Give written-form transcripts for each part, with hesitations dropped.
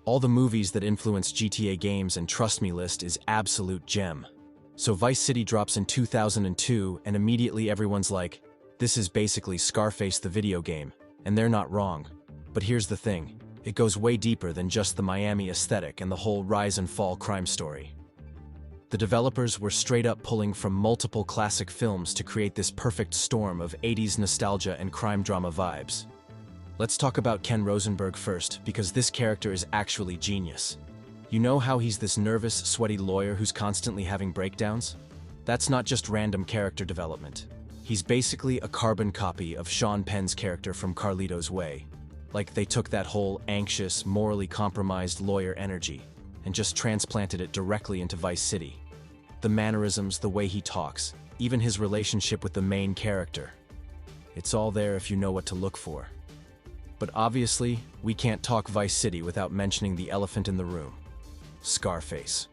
All the movies that influenced GTA games and Trust Me list is absolute gem. So Vice City drops in 2002 and immediately everyone's like, this is basically Scarface the video game, and they're not wrong. But here's the thing, it goes way deeper than just the Miami aesthetic and the whole rise and fall crime story. The developers were straight up pulling from multiple classic films to create this perfect storm of 80s nostalgia and crime drama vibes. Let's talk about Ken Rosenberg first, because this character is actually genius. You know how he's this nervous, sweaty lawyer who's constantly having breakdowns? That's not just random character development. He's basically a carbon copy of Sean Penn's character from Carlito's Way. Like they took that whole anxious, morally compromised lawyer energy and just transplanted it directly into Vice City. The mannerisms, the way he talks, even his relationship with the main character. It's all there if you know what to look for. But obviously, we can't talk Vice City without mentioning the elephant in the room. Scarface.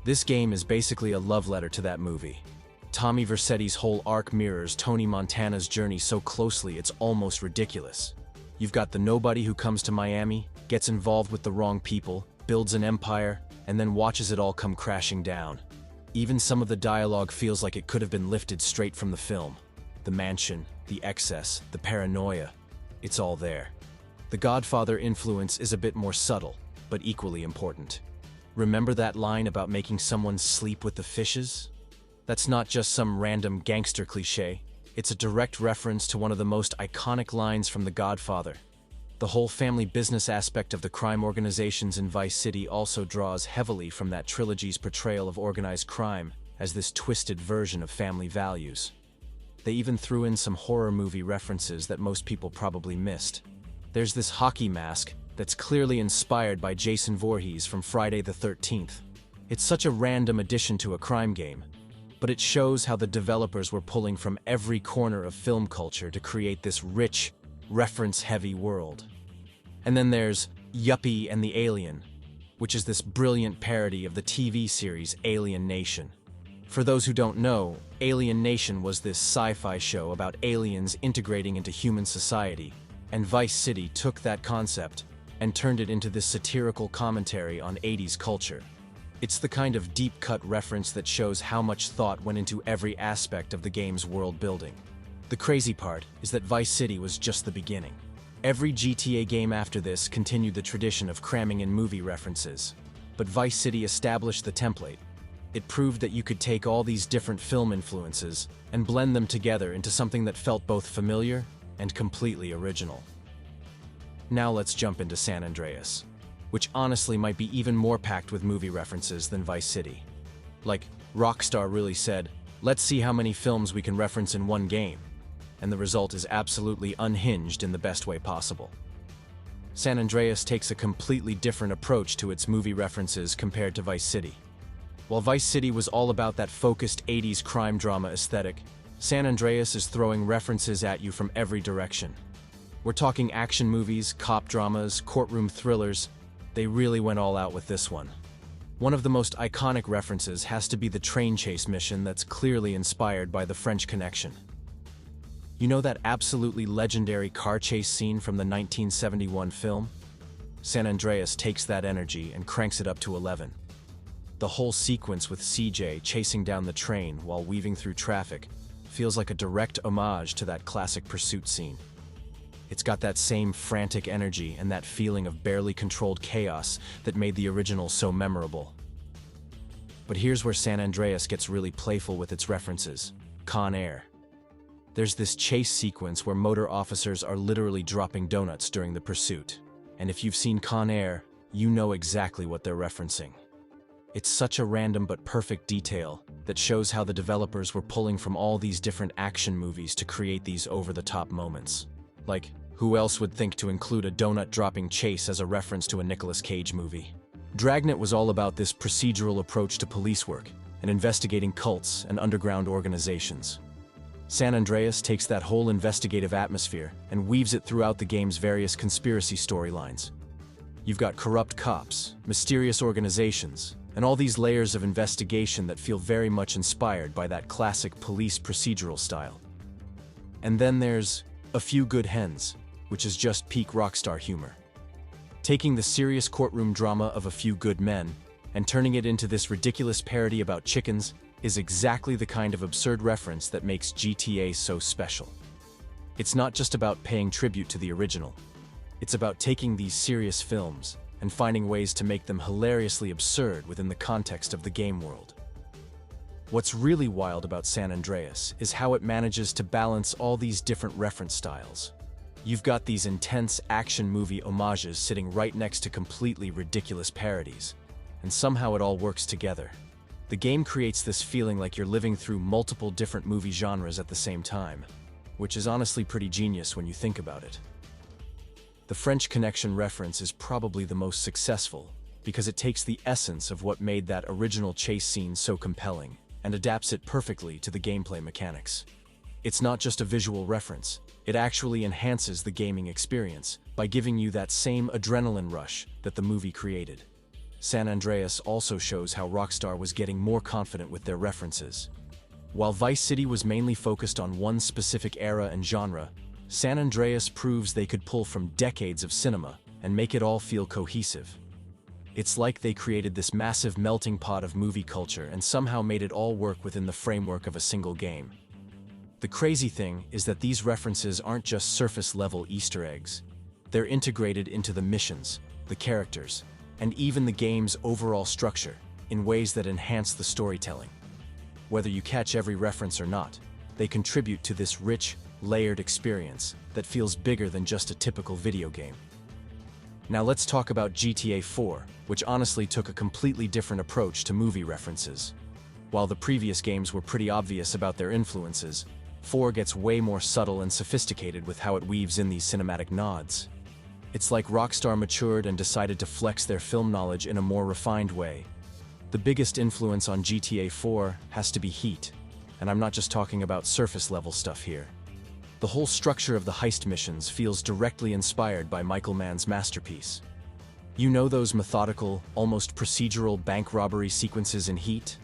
This game is basically a love letter to that movie. Tommy Vercetti's whole arc mirrors Tony Montana's journey so closely it's almost ridiculous. You've got the nobody who comes to Miami, gets involved with the wrong people, builds an empire, and then watches it all come crashing down. Even some of the dialogue feels like it could have been lifted straight from the film. The mansion, the excess, the paranoia. It's all there. The Godfather influence is a bit more subtle, but equally important. Remember that line about making someone sleep with the fishes? That's not just some random gangster cliché. It's a direct reference to one of the most iconic lines from The Godfather. The whole family business aspect of the crime organizations in Vice City also draws heavily from that trilogy's portrayal of organized crime as this twisted version of family values. They even threw in some horror movie references that most people probably missed. There's this hockey mask that's clearly inspired by Jason Voorhees from Friday the 13th. It's such a random addition to a crime game, but it shows how the developers were pulling from every corner of film culture to create this rich, reference-heavy world. And then there's Yuppie and the Alien, which is this brilliant parody of the TV series Alien Nation. For those who don't know, Alien Nation was this sci-fi show about aliens integrating into human society, and Vice City took that concept and turned it into this satirical commentary on 80s culture. It's the kind of deep-cut reference that shows how much thought went into every aspect of the game's world building. The crazy part is that Vice City was just the beginning. Every GTA game after this continued the tradition of cramming in movie references, but Vice City established the template. It proved that you could take all these different film influences and blend them together into something that felt both familiar and completely original. Now let's jump into San Andreas, which honestly might be even more packed with movie references than Vice City. Like, Rockstar really said, let's see how many films we can reference in one game, and the result is absolutely unhinged in the best way possible. San Andreas takes a completely different approach to its movie references compared to Vice City. While Vice City was all about that focused 80s crime drama aesthetic, San Andreas is throwing references at you from every direction. We're talking action movies, cop dramas, courtroom thrillers. They really went all out with this one. One of the most iconic references has to be the train chase mission that's clearly inspired by the French Connection. You know that absolutely legendary car chase scene from the 1971 film? San Andreas takes that energy and cranks it up to 11. The whole sequence with CJ chasing down the train while weaving through traffic feels like a direct homage to that classic pursuit scene. It's got that same frantic energy and that feeling of barely controlled chaos that made the original so memorable. But here's where San Andreas gets really playful with its references: Con Air. There's this chase sequence where motor officers are literally dropping donuts during the pursuit. And if you've seen Con Air, you know exactly what they're referencing. It's such a random but perfect detail that shows how the developers were pulling from all these different action movies to create these over-the-top moments. Like, who else would think to include a donut-dropping chase as a reference to a Nicolas Cage movie? Dragnet was all about this procedural approach to police work and investigating cults and underground organizations. San Andreas takes that whole investigative atmosphere and weaves it throughout the game's various conspiracy storylines. You've got corrupt cops, mysterious organizations, and all these layers of investigation that feel very much inspired by that classic police procedural style. And then there's A Few Good Hens, which is just peak Rockstar humor. taking the serious courtroom drama of A Few Good Men and turning it into this ridiculous parody about chickens is exactly the kind of absurd reference that makes GTA so special. It's not just about paying tribute to the original. It's about taking these serious films and finding ways to make them hilariously absurd within the context of the game world. What's really wild about San Andreas is how it manages to balance all these different reference styles. You've got these intense action movie homages sitting right next to completely ridiculous parodies, and somehow it all works together. The game creates this feeling like you're living through multiple different movie genres at the same time, which is honestly pretty genius when you think about it. The French Connection reference is probably the most successful because it takes the essence of what made that original chase scene so compelling and adapts it perfectly to the gameplay mechanics. It's not just a visual reference, it actually enhances the gaming experience by giving you that same adrenaline rush that the movie created. San Andreas also shows how Rockstar was getting more confident with their references. While Vice City was mainly focused on one specific era and genre, San Andreas proves they could pull from decades of cinema and make it all feel cohesive. It's like they created this massive melting pot of movie culture and somehow made it all work within the framework of a single game. The crazy thing is that these references aren't just surface-level Easter eggs. They're integrated into the missions, the characters, and even the game's overall structure in ways that enhance the storytelling. Whether you catch every reference or not, they contribute to this rich, layered experience that feels bigger than just a typical video game. Now let's talk about GTA 4, which honestly took a completely different approach to movie references. While the previous games were pretty obvious about their influences, 4 gets way more subtle and sophisticated with how it weaves in these cinematic nods. It's like Rockstar matured and decided to flex their film knowledge in a more refined way. The biggest influence on GTA 4 has to be Heat, and I'm not just talking about surface-level stuff here. The whole structure of the heist missions feels directly inspired by Michael Mann's masterpiece. You know those methodical, almost procedural bank robbery sequences in Heat?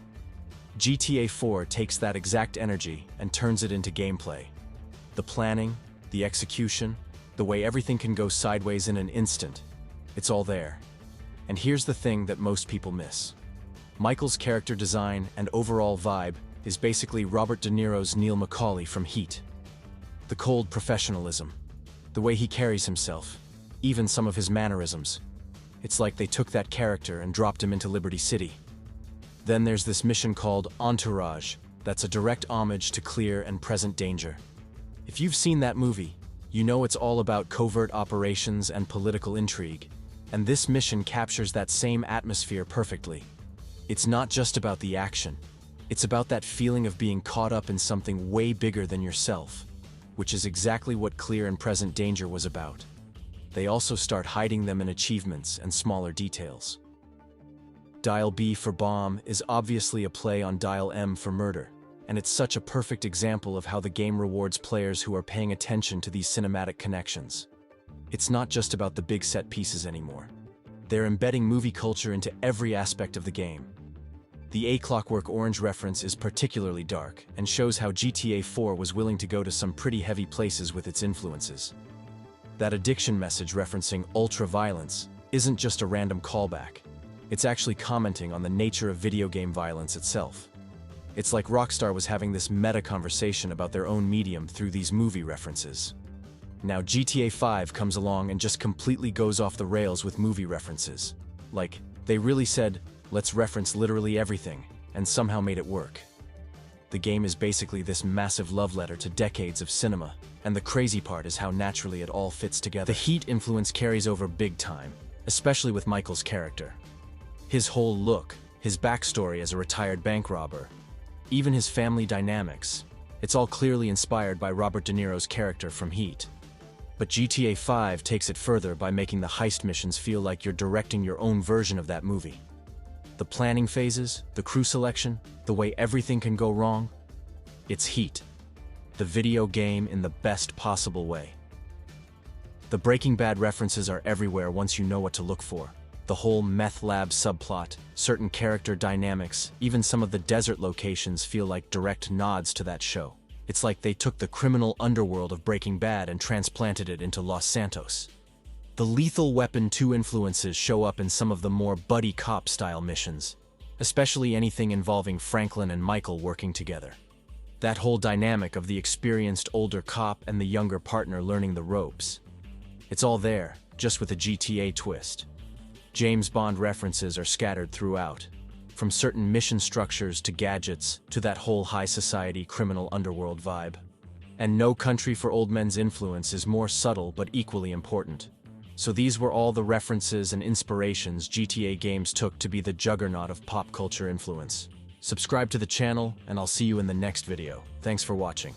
GTA 4 takes that exact energy and turns it into gameplay. The planning, the execution, the way everything can go sideways in an instant, it's all there. And here's the thing that most people miss. Michael's character design and overall vibe is basically Robert De Niro's Neil McCauley from Heat. The cold professionalism, the way he carries himself, even some of his mannerisms. It's like they took that character and dropped him into Liberty City. Then there's this mission called Entourage that's a direct homage to Clear and Present Danger. If you've seen that movie, you know it's all about covert operations and political intrigue, and this mission captures that same atmosphere perfectly. It's not just about the action, it's about that feeling of being caught up in something way bigger than yourself, which is exactly what Clear and Present Danger was about. They also start hiding them in achievements and smaller details. Dial B for bomb is obviously a play on Dial M for murder, and it's such a perfect example of how the game rewards players who are paying attention to these cinematic connections. It's not just about the big set pieces anymore. They're embedding movie culture into every aspect of the game. The A Clockwork Orange reference is particularly dark and shows how GTA 4 was willing to go to some pretty heavy places with its influences. That addiction message referencing ultra-violence isn't just a random callback. It's actually commenting on the nature of video game violence itself. It's like Rockstar was having this meta-conversation about their own medium through these movie references. Now GTA 5 comes along and just completely goes off the rails with movie references. Like, they really said, let's reference literally everything, and somehow made it work. The game is basically this massive love letter to decades of cinema, and the crazy part is how naturally it all fits together. The Heat influence carries over big time, especially with Michael's character. His whole look, his backstory as a retired bank robber, even his family dynamics, it's all clearly inspired by Robert De Niro's character from Heat. But GTA 5 takes it further by making the heist missions feel like you're directing your own version of that movie. The planning phases, the crew selection, the way everything can go wrong, it's Heat. The video game in the best possible way. The Breaking Bad references are everywhere once you know what to look for. The whole meth lab subplot, certain character dynamics, even some of the desert locations feel like direct nods to that show. It's like they took the criminal underworld of Breaking Bad and transplanted it into Los Santos. The Lethal Weapon 2 influences show up in some of the more buddy cop-style missions, especially anything involving Franklin and Michael working together. That whole dynamic of the experienced older cop and the younger partner learning the ropes. It's all there, just with a GTA twist. James Bond references are scattered throughout, from certain mission structures to gadgets to that whole high society criminal underworld vibe. And No Country for Old Men's influence is more subtle but equally important. So these were all the references and inspirations GTA games took to be the juggernaut of pop culture influence. Subscribe to the channel, and I'll see you in the next video. Thanks for watching.